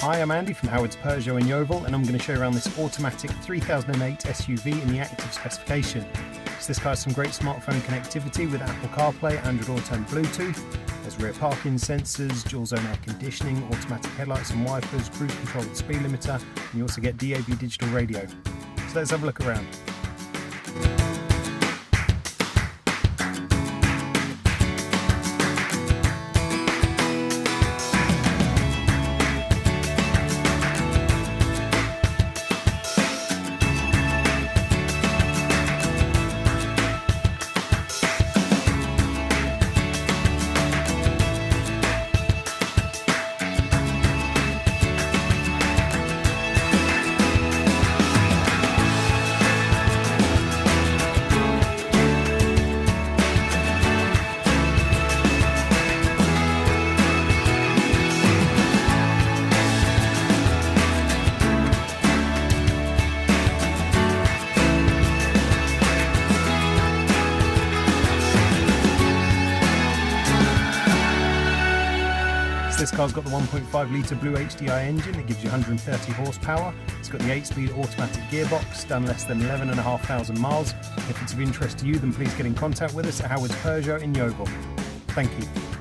Hi, I'm Andy from Howard's Peugeot in Yeovil, and I'm going to show you around this automatic 3008 SUV in the active specification. So this car has some great smartphone connectivity with Apple CarPlay, Android Auto and Bluetooth. There's rear parking sensors, dual zone air conditioning, automatic headlights and wipers, cruise control with speed limiter, and you also get DAB digital radio. So let's have a look around. This car's got the 1.5 litre Blue HDI engine that gives you 130 horsepower. It's got the 8-speed automatic gearbox, done less than 11,500 miles. If it's of interest to you, then please get in contact with us at Howard's Peugeot in Yeovil. Thank you.